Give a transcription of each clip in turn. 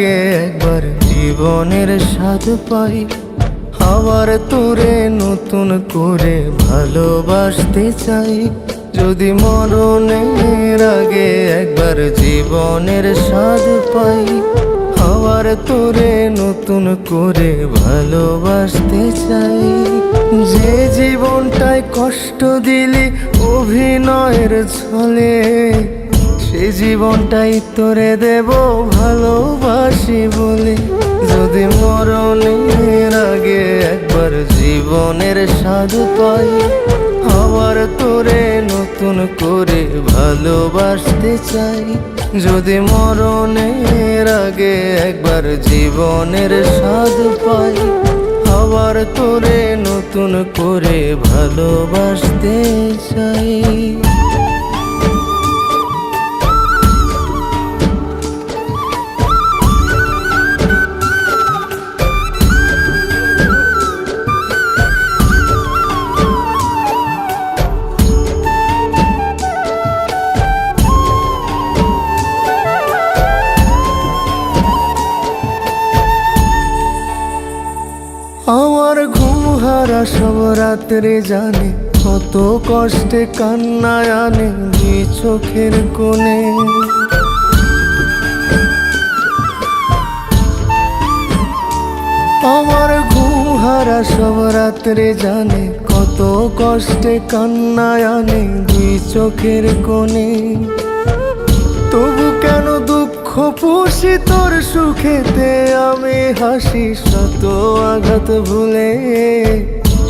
আগে একবার জীবনের স্বাদ পাই, আবার তোরে নতুন করে ভালোবাসতে চাই। যদি মরণের আগে একবার জীবনের স্বাদ পাই, আবার তোরে নতুন করে ভালোবাসতে চাই। যে জীবনটায় কষ্ট দিলি অভিনয়ের ছলে, সে জীবনটাই তোরে দেব ভালোবাসি বলে। যদি মরণের আগে একবার জীবনের স্বাদ পাই, আবার তোরে নতুন করে ভালোবাসতে চাই। যদি মরণের আগে একবার জীবনের স্বাদ পাই, আবার তোরে নতুন করে ভালোবাসতে চাই। আমার ঘুম হারা সব রাত্রে জানে কত কষ্টে কান্নায় আনে দুই চোখের কোণে। আমার ঘুম হারা সব রাত্রে জানে কত কষ্টে কান্নায় আনে দুই চোখের কোণে। তবু কেন দুঃখ পুষি তোর সুখেতে আমি হাসি শত আঘাত ভুলে।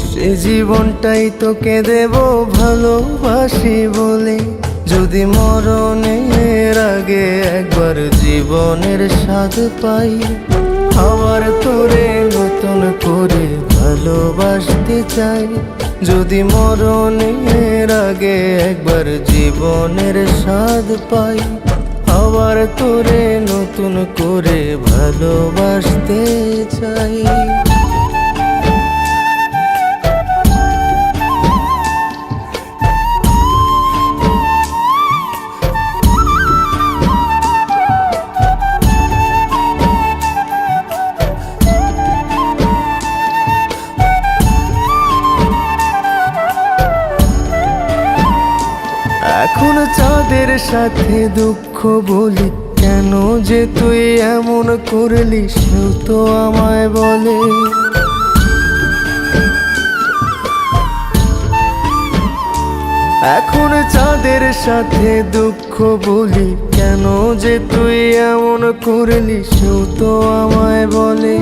সে জীবনটাই তোকে দেব ভালোবাসি বলে। যদি মরণের আগে একবার জীবনের স্বাদ পাই, আবার তোরে নতুন করে ভালোবাসতে চাই। যদি মরণের আগে একবার জীবনের স্বাদ পাই, আবার তোরে নতুন করে ভালোবাসতে চাই। এখন চাঁদের সাথে দুঃখ বলি, কেন যে তুই এমন করলি সেও তো আমায় বলে। এখন চাঁদের সাথে দুঃখ বলি, কেন যে তুই এমন করলি সেও তো আমায় বলে।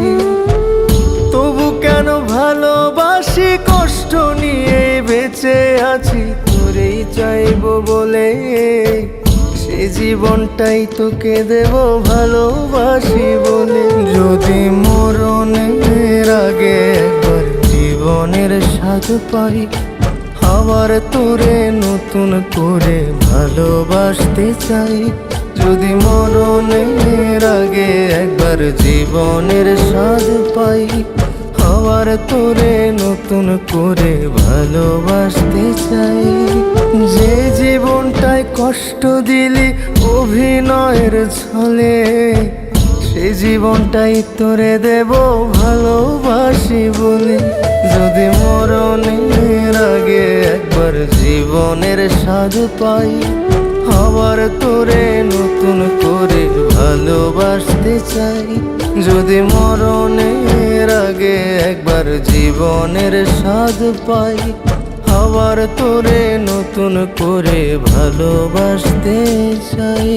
তবু কেন ভালোবাসি কষ্ট নিয়ে বেঁচে আছি তোরেই চাইবো বলে। সে জীবনটাই তোকে দেব ভালোবাসি বলে। যদি মরণের আগে একবার জীবনের স্বাদ পাই, আবার তোরে নতুন করে ভালোবাসতে চাই। যদি মরণের আগে একবার জীবনের স্বাদ পাই, আবার তোরে নতুন করে ভালোবাসতে চাই। যে জীবনটায় কষ্ট দিলি অভিনয়ের ছলে, সে জীবনটাই তোরে দেব ভালোবাসি বলে। যদি মরণের আগে একবার জীবনের স্বাদ পাই, আবার তোরে নতুন করে ভালোবাসতে চাই। যদি মরণের আগে একবার জীবনের স্বাদ পাই, আবার তোরে নতুন করে ভালোবাসতে চাই।